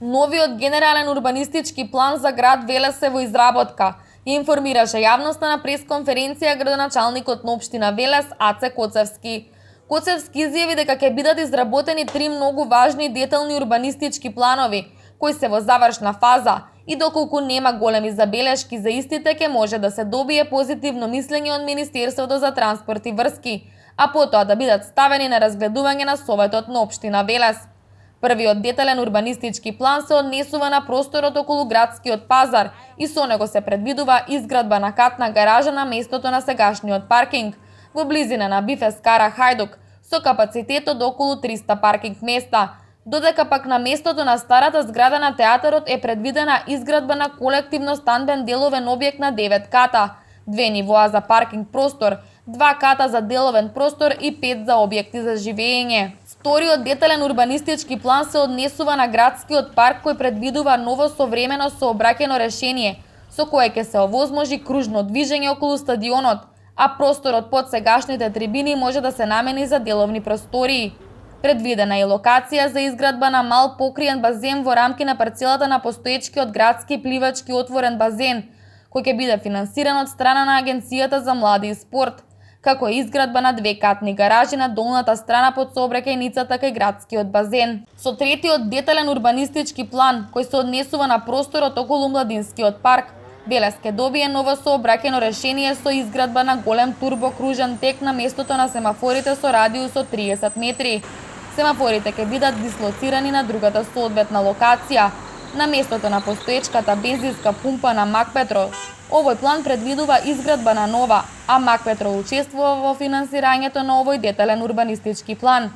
Новиот генерален урбанистички план за град Велес е во изработка, ја информираше јавноста на пресконференција градоначалникот на општина Велес Аце Коцевски. Коцевски изјави дека ќе бидат изработени 3 многу важни и детални урбанистички планови, кои се во завршна фаза и доколку нема големи забелешки за истите ќе може да се добие позитивно мислење од Министерството за транспорт и врски, а потоа да бидат ставени на разгледување на Советот на општина Велес. Првиот детален урбанистички план се однесува на просторот околу градскиот пазар и со него се предвидува изградба на катна гаража на местото на сегашниот паркинг, во близина на Бифес Кара Хајдук, со капацитет од околу 300 паркинг места, додека пак на местото на старата зграда на театарот е предвидена изградба на колективно станбен деловен објект на 9 ката, 2 нивоа за паркинг простор, 2 ката за деловен простор и 5 за објекти за живење. Вториот детален урбанистички план се однесува на градскиот парк кој предвидува ново современо сообраќајно решение, со кое ќе се овозможи кружно движење околу стадионот, а просторот под сегашните трибини може да се намени за деловни простории. Предвидена е локација за изградба на мал покриен базен во рамки на парцелата на постоечкиот градски пливачки отворен базен, кој ќе биде финансиран од страна на Агенцијата за млади и спорт, како и изградба на 2 катни гаражи на долната страна под сообраќајницата кај градскиот базен. Со третиот детален урбанистички план, кој се однесува на просторот околу Младинскиот парк, Велес ќе добие ново сообраќајно решение со изградба на голем турбокружен тек на местото на семафорите со радиус од 30 метри. Семафорите ќе бидат дислоцирани на другата соодветна локација, на местото на постоечката бензинска пумпа на Макпетро. Овој план предвидува изградба на нова, а Макпетро учествува во финансирањето на овој детален урбанистички план.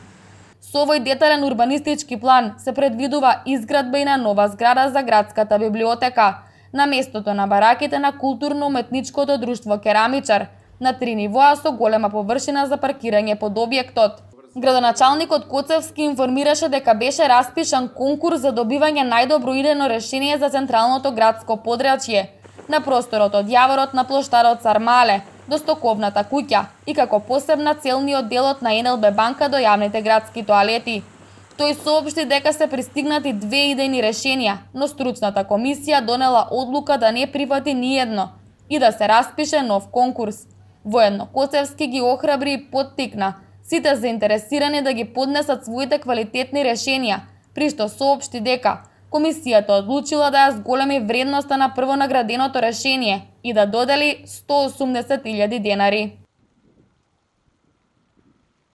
Со овој детален урбанистички план се предвидува изградба и на нова зграда за градската библиотека, на местото на бараките на културно-уметничкото друштво Керамичар, на 3 нивоа со голема површина за паркирање под објектот. Градоначалникот Коцевски информираше дека беше распишан конкурс за добивање најдобро идејно решение за централното градско подрачје, на просторот од јаворот на плоштадот Цар Мале до стоковната куќа и како посебна целниот дел од на НЛБ банка до јавните градски тоалети. Тој соопшти дека се пристигнати 2 идејни решенија, но стручната комисија донела одлука да не прифати ниедно и да се распише нов конкурс. Воедно Коцевски ги охрабри и поттикна сите заинтересирани да ги поднесат своите квалитетни решенија, при што соопшти дека комисијата одлучила да ја зголеми вредноста на прво награденото решение и да додели 180.000 денари.